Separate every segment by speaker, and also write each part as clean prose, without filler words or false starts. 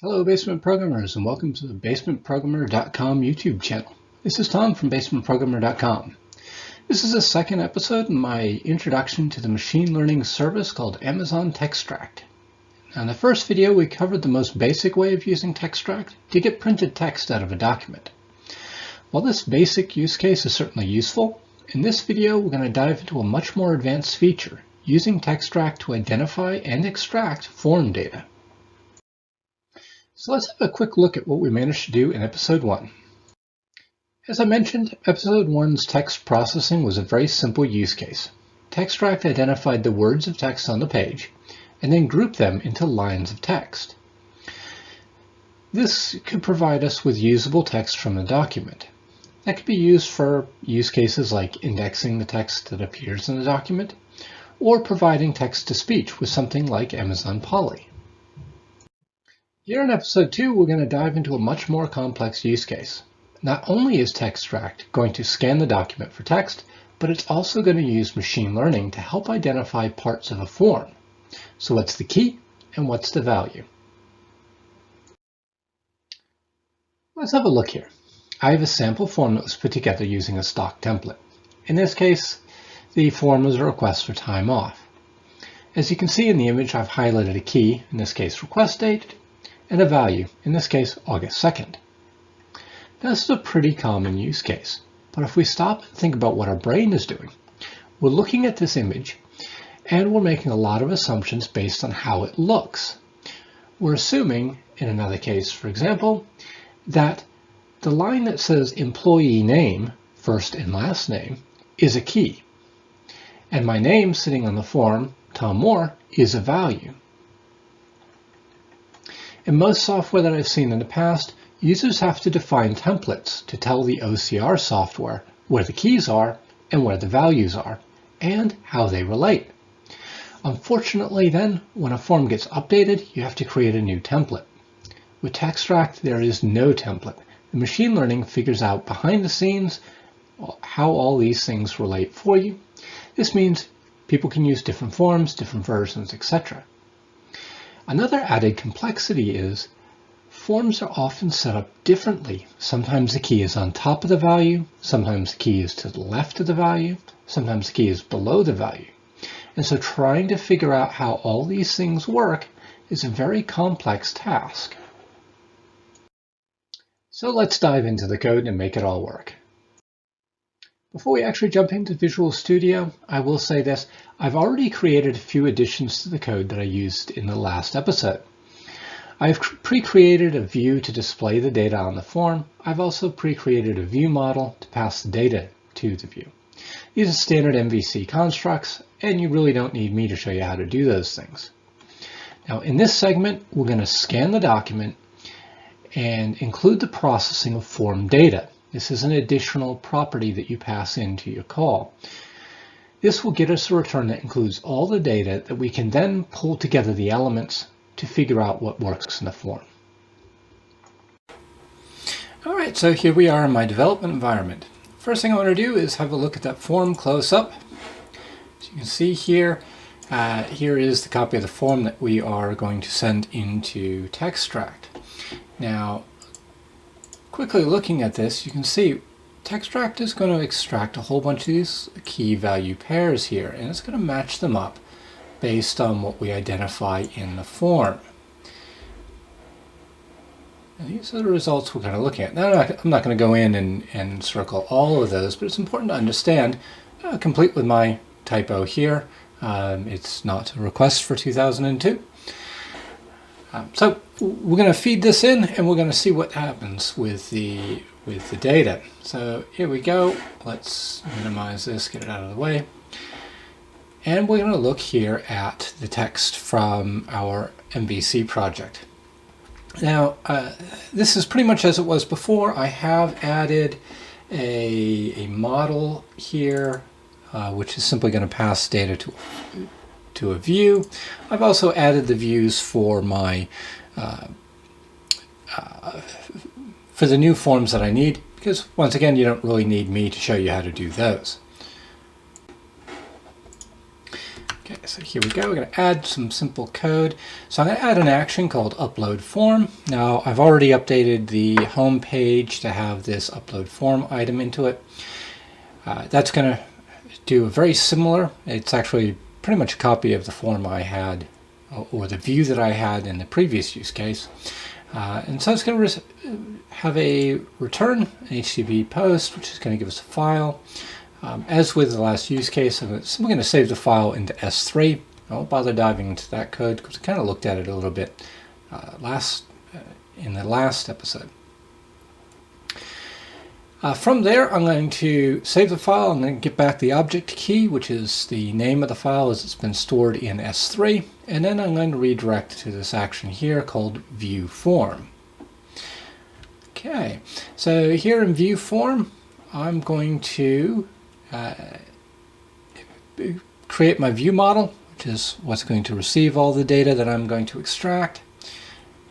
Speaker 1: Hello Basement Programmers and welcome to the basementprogrammer.com YouTube channel. This is Tom from basementprogrammer.com. This is the second episode in my introduction to the machine learning service called Amazon Textract. Now, in the first video we covered the most basic way of using Textract to get printed text out of a document. While this basic use case is certainly useful, in this video we're going to dive into a much more advanced feature using Textract to identify and extract form data. So let's have a quick look at what we managed to do in episode 1. As I mentioned, episode 1's text processing was a very simple use case. Textract identified the words of text on the page and then grouped them into lines of text. This could provide us with usable text from the document. That could be used for use cases like indexing the text that appears in the document or providing text-to-speech with something like Amazon Polly. Here in episode 2, we're going to dive into a much more complex use case. Not only is Textract going to scan the document for text, but it's also going to use machine learning to help identify parts of a form. So what's the key and what's the value? Let's have a look here. I have a sample form that was put together using a stock template. In this case, the form was a request for time off. As you can see in the image, I've highlighted a key, in this case request date, and a value, in this case August 2nd. This is a pretty common use case, but if we stop and think about what our brain is doing, we're looking at this image and we're making a lot of assumptions based on how it looks. We're assuming, in another case for example, that the line that says employee name, first and last name, is a key, and my name sitting on the form, Tom Moore, is a value. In most software that I've seen in the past, users have to define templates to tell the OCR software where the keys are and where the values are, and how they relate. Unfortunately then, when a form gets updated, you have to create a new template. With Textract, there is no template. The machine learning figures out behind the scenes how all these things relate for you. This means people can use different forms, different versions, etc. Another added complexity is forms are often set up differently. Sometimes the key is on top of the value, sometimes the key is to the left of the value, sometimes the key is below the value. And so trying to figure out how all these things work is a very complex task. So let's dive into the code and make it all work. Before we actually jump into Visual Studio, I will say this. I've already created a few additions to the code that I used in the last episode. I've pre-created a view to display the data on the form. I've also pre-created a view model to pass the data to the view. These are standard MVC constructs, and you really don't need me to show you how to do those things. Now, in this segment, we're going to scan the document and include the processing of form data. This is an additional property that you pass into your call. This will get us a return that includes all the data that we can then pull together the elements to figure out what works in the form. All right, so here we are in my development environment. First thing I want to do is have a look at that form close up. As you can see here, here is the copy of the form that we are going to send into Textract. Now, quickly looking at this, you can see Textract is going to extract a whole bunch of these key value pairs here, and it's going to match them up based on what we identify in the form. And these are the results we're kind of looking at. Now, I'm not going to go in and circle all of those, but it's important to understand, complete with my typo here, it's not a request for 2002. So we're going to feed this in and we're going to see what happens with the data. So here we go. Let's minimize this, get it out of the way. And we're going to look here at the text from our MVC project. Now, this is pretty much as it was before. I have added a model here, which is simply going to pass data to a view. I've also added the views for my for the new forms that I need, because once again, you don't really need me to show you how to do those. Okay, so here we go. We're going to add some simple code. So I'm going to add an action called upload form. Now I've already updated the home page to have this upload form item into it. That's going to do a very similar, it's actually pretty much a copy of the form I had, or the view that I had in the previous use case. And so it's going to have a return, an HTTP post, which is going to give us a file. As with the last use case, I'm going to save the file into S3. I won't bother diving into that code because I kind of looked at it a little bit in the last episode. From there, I'm going to save the file. I'm going to get back the object key, which is the name of the file as it's been stored in S3. And then I'm going to redirect to this action here called view form. Okay, so here in view form, I'm going to create my view model, which is what's going to receive all the data that I'm going to extract,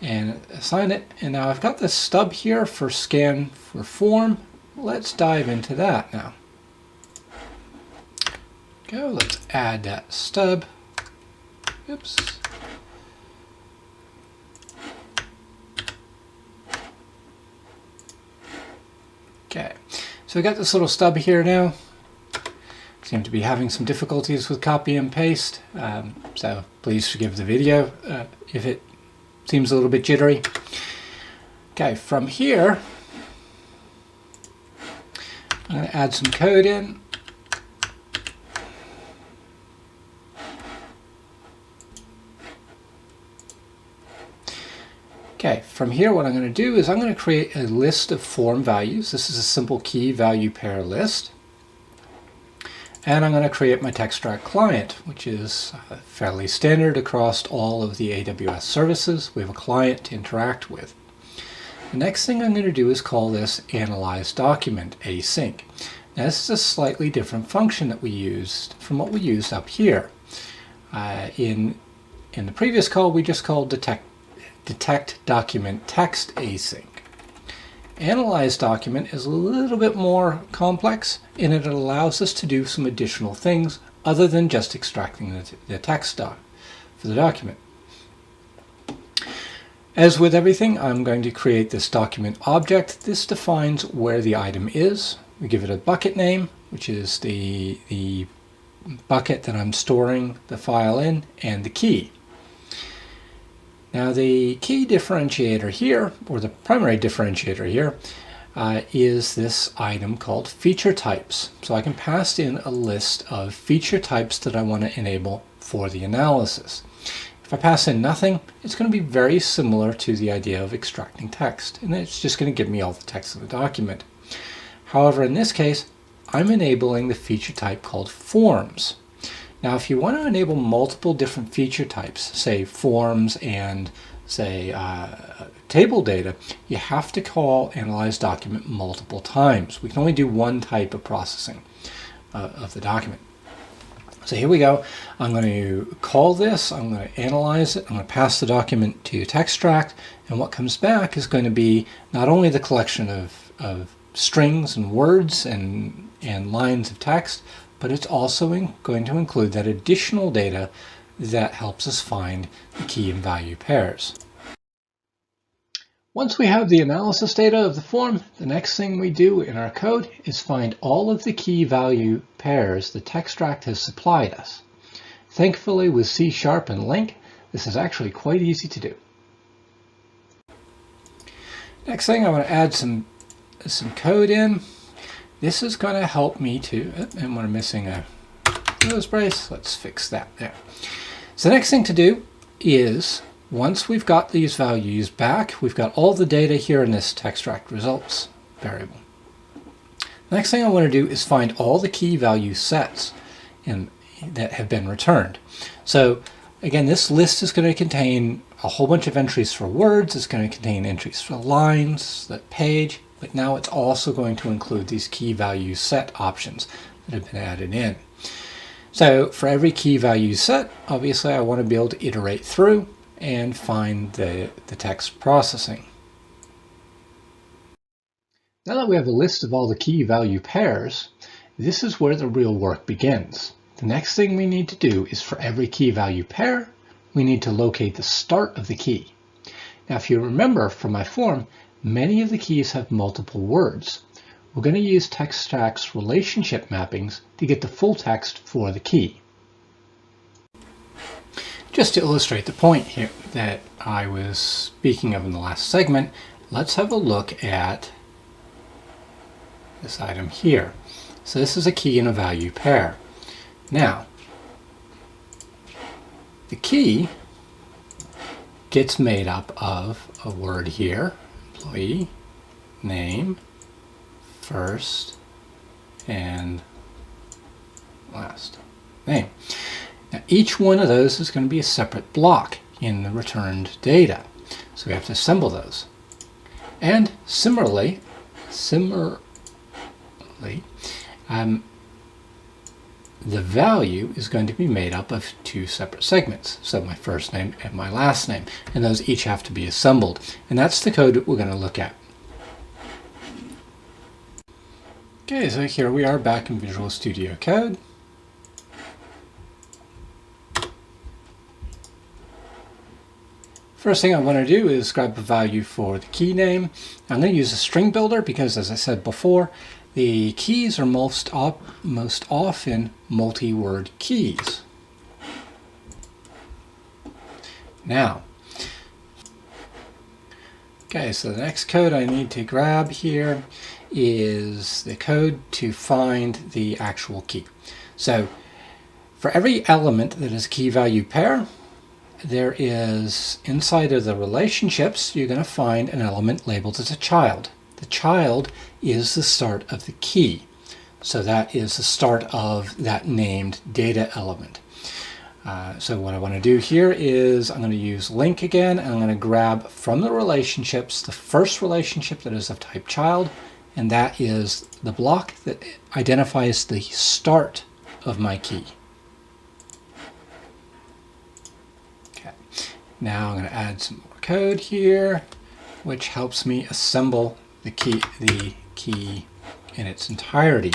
Speaker 1: and assign it. And now I've got this stub here for scan for form. Let's dive into that now. Go, let's add that stub. Oops. Okay, so we got this little stub here now. Seem to be having some difficulties with copy and paste, so please forgive the video if it seems a little bit jittery. Okay, from here, I'm going to add some code in. Okay, from here what I'm going to do is I'm going to create a list of form values. This is a simple key value pair list. And I'm going to create my Textract client, which is fairly standard across all of the AWS services. We have a client to interact with. The next thing I'm going to do is call this analyze document async. Now this is a slightly different function that we used from what we used up here. In the previous call, we just called detect document text async. Analyze document is a little bit more complex, and it allows us to do some additional things other than just extracting the text for the document. As with everything, I'm going to create this document object. This defines where the item is. We give it a bucket name, which is the bucket that I'm storing the file in, and the key. Now the key differentiator here, or the primary differentiator here, is this item called feature types. So I can pass in a list of feature types that I want to enable for the analysis. If I pass in nothing, it's going to be very similar to the idea of extracting text, and it's just going to give me all the text in the document. However, in this case, I'm enabling the feature type called forms. Now, if you want to enable multiple different feature types, say forms and say table data, you have to call analyze document multiple times. We can only do one type of processing of the document. So here we go. I'm going to call this, I'm going to analyze it, I'm going to pass the document to Textract, and what comes back is going to be not only the collection of strings and words and lines of text, but it's also going to include that additional data that helps us find the key and value pairs. Once we have the analysis data of the form, the next thing we do in our code is find all of the key value pairs the Textract has supplied us. Thankfully, with C# and LINQ, this is actually quite easy to do. Next thing, I want to add some code in. This is going to help me to, and we're missing a nose brace. Let's fix that there. So the next thing to do is, once we've got these values back, we've got all the data here in this Textract results variable. The next thing I want to do is find all the key value sets that have been returned. So again, this list is going to contain a whole bunch of entries for words. It's going to contain entries for lines, the page, but now it's also going to include these key value set options that have been added in. So for every key value set, obviously I want to be able to iterate through and find the text processing. Now that we have a list of all the key value pairs, this is where the real work begins. The next thing we need to do is for every key value pair, we need to locate the start of the key. Now, if you remember from my form, many of the keys have multiple words. We're going to use Textract's relationship mappings to get the full text for the key. Just to illustrate the point here that I was speaking of in the last segment, let's have a look at this item here. So this is a key and a value pair. Now, the key gets made up of a word here, employee, name, first, and last name. Now, each one of those is going to be a separate block in the returned data. So we have to assemble those. And similarly, the value is going to be made up of two separate segments. So my first name and my last name. And those each have to be assembled. And that's the code that we're going to look at. Okay, so here we are back in Visual Studio Code. First thing I want to do is grab a value for the key name. I'm going to use a string builder because, as I said before, the keys are most often multi-word keys. Now, okay, so the next code I need to grab here is the code to find the actual key. So for every element that is a key value pair, there is, inside of the relationships, you're going to find an element labeled as a child. The child is the start of the key. So that is the start of that named data element. So what I want to do here is I'm going to use link again, and I'm going to grab from the relationships the first relationship that is of type child, and that is the block that identifies the start of my key. Okay. Now I'm going to add some more code here, which helps me assemble the key in its entirety.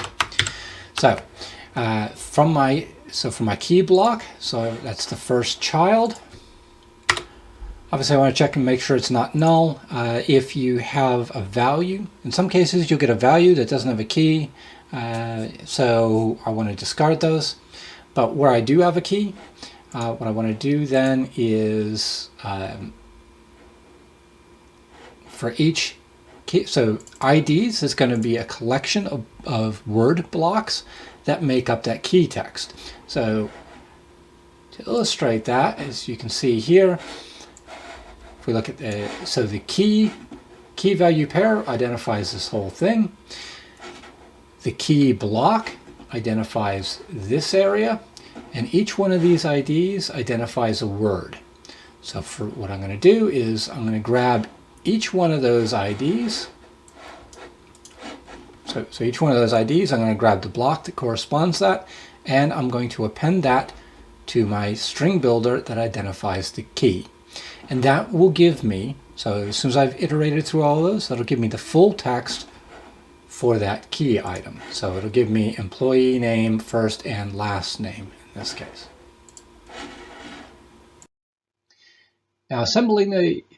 Speaker 1: So for my key block, so that's the first child. Obviously I want to check and make sure it's not null. If you have a value, in some cases you'll get a value that doesn't have a key, so I want to discard those. But where I do have a key, what I want to do then is for each key, so IDs is going to be a collection of word blocks that make up that key text. So to illustrate that, as you can see here, if we look at the key value pair identifies this whole thing. The key block identifies this area, and each one of these IDs identifies a word. So for what I'm going to do is I'm going to grab each one of those IDs. So each one of those IDs, I'm going to grab the block that corresponds to that, and I'm going to append that to my string builder that identifies the key. And that will give me, so as soon as I've iterated through all of those, that'll give me the full text for that key item. So it'll give me employee name, first and last name in this case. Now assembling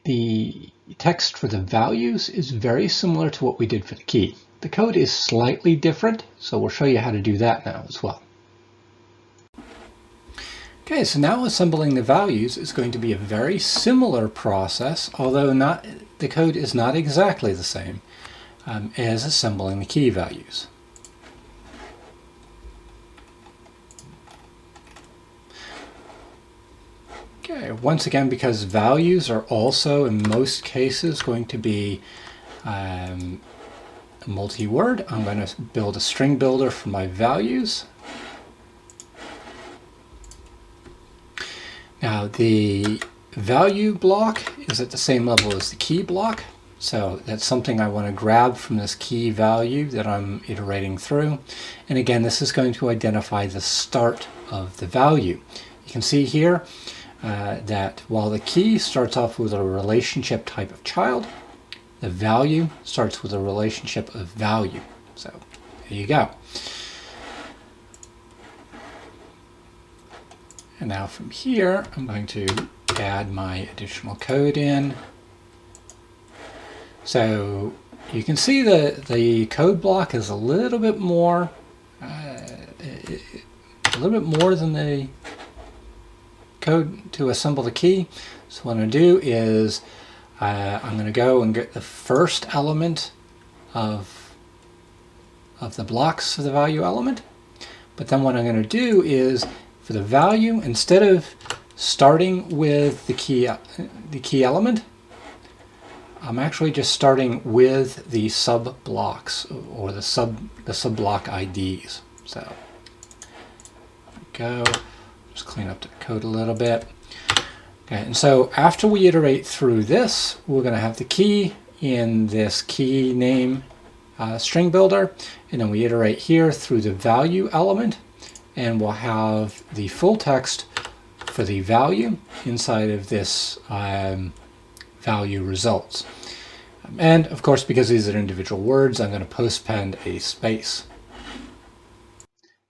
Speaker 1: the text for the values is very similar to what we did for the key. The code is slightly different, so we'll show you how to do that now as well. Okay, so now assembling the values is going to be a very similar process, although the code is not exactly the same as assembling the key values. Okay, once again, because values are also in most cases going to be multi-word, I'm going to build a string builder for my values. Now the value block is at the same level as the key block, so that's something I want to grab from this key value that I'm iterating through. And again, this is going to identify the start of the value. You can see here that while the key starts off with a relationship type of child, the value starts with a relationship of value. So there you go. And now from here, I'm going to add my additional code in. So you can see that the code block is a little bit more than the code to assemble the key. So what I'm going to do is I'm going to go and get the first element of the blocks for the value element. But then what I'm going to do is for the value, instead of starting with the key element, I'm actually just starting with the sub blocks or the sub block IDs. So there we go. Just clean up the code a little bit. Okay, and so after we iterate through this, we're going to have the key in this key name string builder, and then we iterate here through the value element, and we'll have the full text for the value inside of this value results. And of course, because these are individual words, I'm going to postpend a space.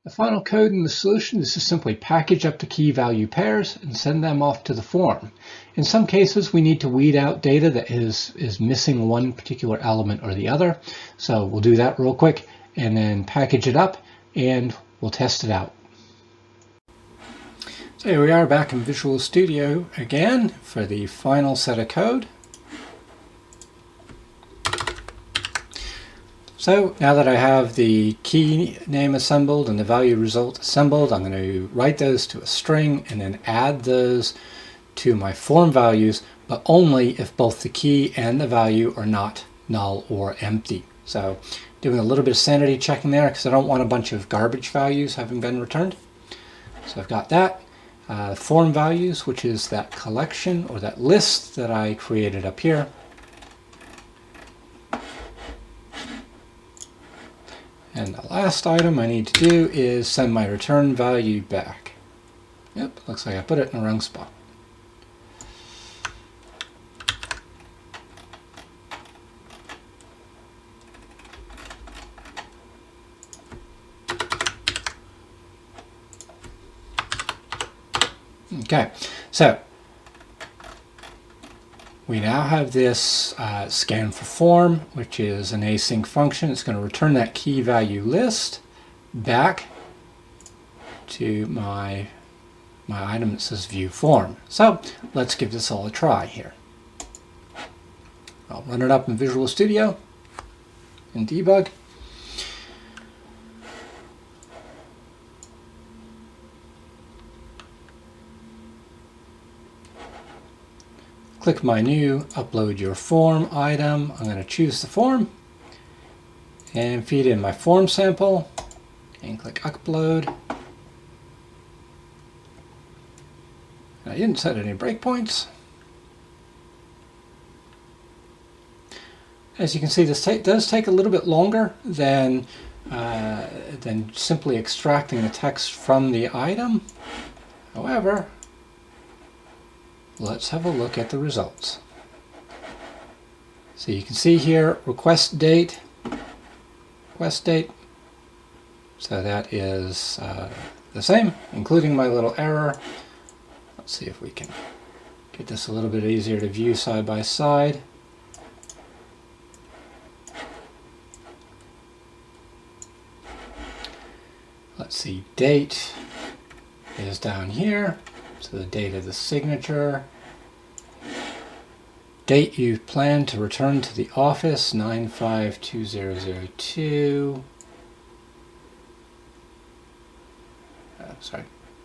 Speaker 1: The final code in the solution is to simply package up the key value pairs and send them off to the form. In some cases, we need to weed out data that is missing one particular element or the other. So we'll do that real quick and then package it up and we'll test it out. So here we are back in Visual Studio again for the final set of code. So now that I have the key name assembled and the value result assembled, I'm going to write those to a string and then add those to my form values, but only if both the key and the value are not null or empty. So doing a little bit of sanity checking there because I don't want a bunch of garbage values having been returned. So I've got that. Form values, which is that collection or that list that I created up here. And the last item I need to do is send my return value back. Yep, looks like I put it in the wrong spot. Okay, so we now have this scan for form, which is an async function. It's going to return that key value list back to my item that says view form. So let's give this all a try here. I'll run it up in Visual Studio and debug. Click my new upload your form item. I'm going to choose the form and feed in my form sample and click upload. I didn't set any breakpoints. As you can see, this does take a little bit longer than simply extracting the text from the item. However, let's have a look at the results. So you can see here, request date. So that is the same, including my little error. Let's see if we can get this a little bit easier to view side by side. Let's see, date is down here. So the date of the signature. Date you plan to return to the office, 9/5/2002.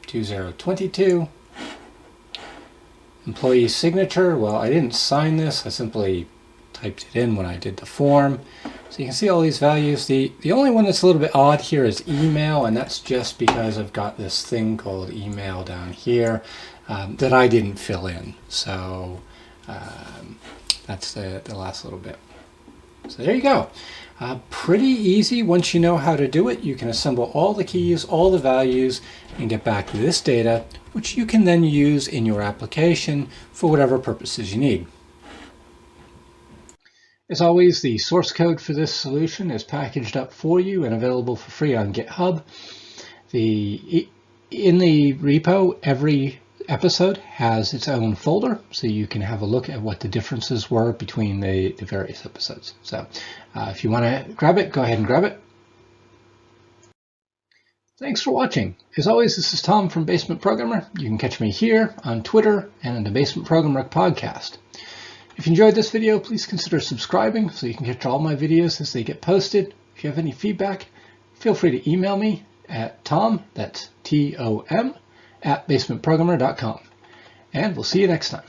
Speaker 1: 2022. Employee signature, well, I didn't sign this. I simply typed it in when I did the form. So you can see all these values. The only one that's a little bit odd here is email, and that's just because I've got this thing called email down here that I didn't fill in. So that's the last little bit. So there you go. Pretty easy. Once you know how to do it, you can assemble all the keys, all the values, and get back this data, which you can then use in your application for whatever purposes you need. As always, the source code for this solution is packaged up for you and available for free on GitHub. The In the repo, every episode has its own folder, so you can have a look at what the differences were between the various episodes. So if you want to grab it, go ahead and grab it. Thanks for watching. As always, this is Tom from Basement Programmer. You can catch me here on Twitter and in the Basement Programmer podcast. If you enjoyed this video, please consider subscribing so you can catch all my videos as they get posted. If you have any feedback, feel free to email me at Tom, that's Tom, @basementprogrammer.com. And we'll see you next time.